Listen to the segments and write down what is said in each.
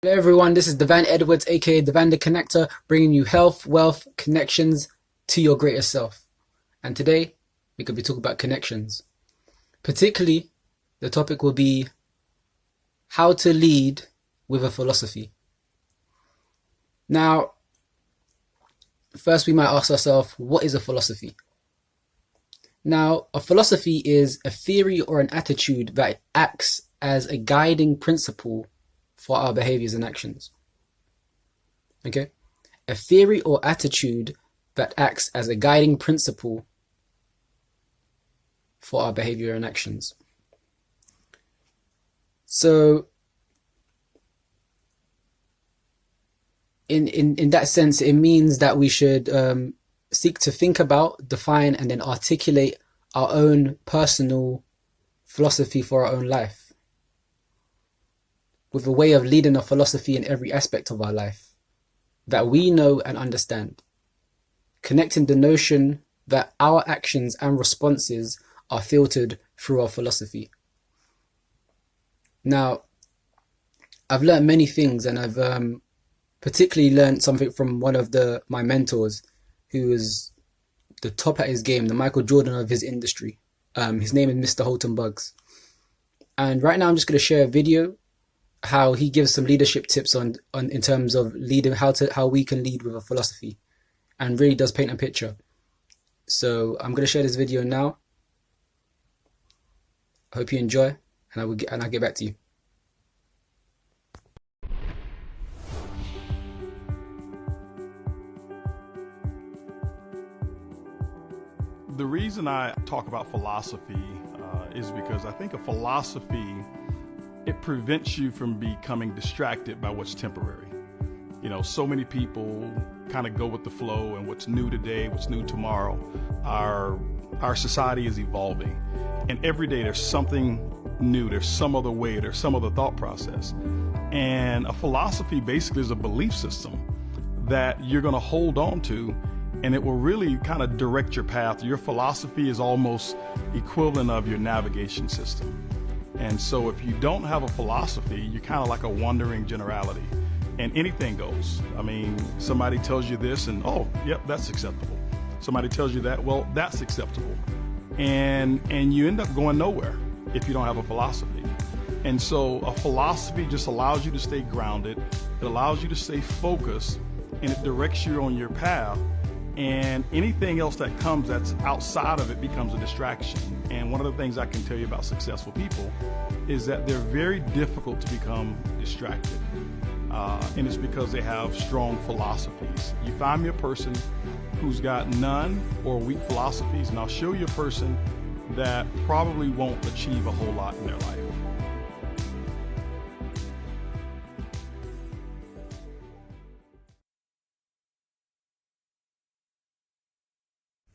Hello everyone, this is Devann Edwards, aka Devann the Connector, bringing you health, wealth, connections to your greater self. And today, we could be talking about connections. Particularly, the topic will be how to lead with a philosophy. Now, first we might ask ourselves, what is a philosophy? Now, a philosophy is a theory or an attitude that acts as a guiding principle for our behaviors and actions. Okay? A theory or attitude that acts as a guiding principle for our behavior and actions. So, in that sense, it means that we should seek to think about, define, and then articulate our own personal philosophy for our own life, with a way of leading a philosophy in every aspect of our life that we know and understand, connecting the notion that our actions and responses are filtered through our philosophy. Now, I've learned many things, and I've particularly learned something from one of my mentors, who is the top at his game, the Michael Jordan of his industry. His name is Mr. Holton Buggs. And right now I'm just going to share a video how he gives some leadership tips on in terms of leading, how we can lead with a philosophy, and really does paint a picture. So I'm going to share this video now. I hope you enjoy, and I'll get back to you. The reason I talk about philosophy is because I think a philosophy, it prevents you from becoming distracted by what's temporary. You know, so many people kind of go with the flow and what's new today, what's new tomorrow. Our society is evolving, and every day there's something new, there's some other way, there's some other thought process. And a philosophy basically is a belief system that you're going to hold on to, and it will really kind of direct your path. Your philosophy is almost equivalent of your navigation system. And so if you don't have a philosophy, you're kind of like a wandering generality, and anything goes. I mean, somebody tells you this and, oh, yep, that's acceptable. Somebody tells you that, well, that's acceptable. And you end up going nowhere if you don't have a philosophy. And so a philosophy just allows you to stay grounded. It allows you to stay focused, and it directs you on your path. And anything else that comes that's outside of it becomes a distraction. And one of the things I can tell you about successful people is that they're very difficult to become distracted. And it's because they have strong philosophies. You find me a person who's got none or weak philosophies, and I'll show you a person that probably won't achieve a whole lot in their life.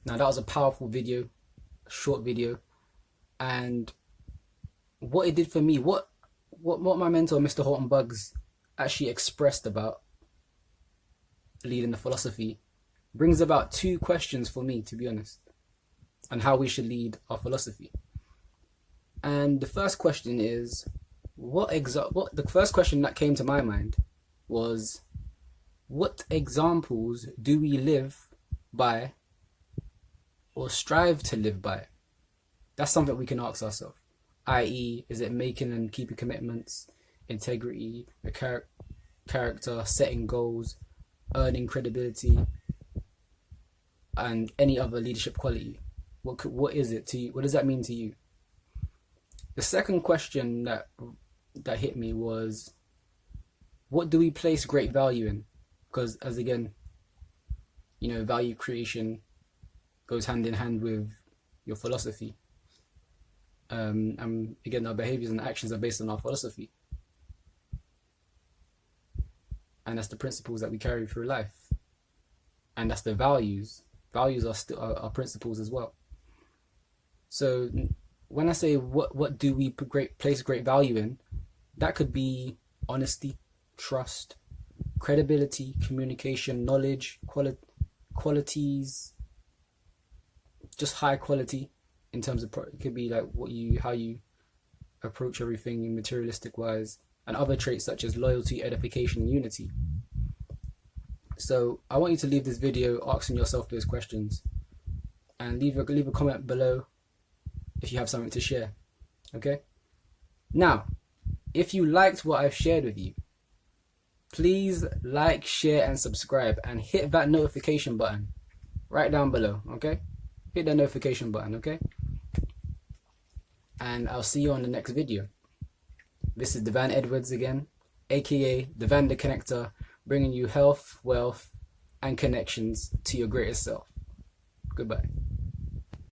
Now that was a powerful video, a short video, and what it did for me, what my mentor, Mr. Holton Buggs, actually expressed about leading the philosophy brings about two questions for me, to be honest, on how we should lead our philosophy. And the first question is, the first question that came to my mind was, what examples do we live by or strive to live by? That's something we can ask ourselves. I.e., is it making and keeping commitments, integrity, character, setting goals, earning credibility, and any other leadership quality? What is it to you? What does that mean to you? The second question that hit me was, what do we place great value in? Because, as again, you know, value creation goes hand in hand with your philosophy. And again, our behaviors and actions are based on our philosophy. And that's the principles that we carry through life. And that's the values. Values are still our principles as well. So when I say what do we place great value in, that could be honesty, trust, credibility, communication, knowledge, qualities, just high quality in terms of it could be like how you approach everything materialistic wise, and other traits such as loyalty, edification, and unity. So I want you to leave this video asking yourself those questions, and leave a comment below if you have something to share. Okay? Now, if you liked what I've shared with you, please like, share, and subscribe, and hit that notification button right down below. Okay? Hit that notification button. Okay? And I'll see you on the next video. This is Devann Edwards again, aka Devann the Connector, bringing you health, wealth, and connections to your greatest self. Goodbye.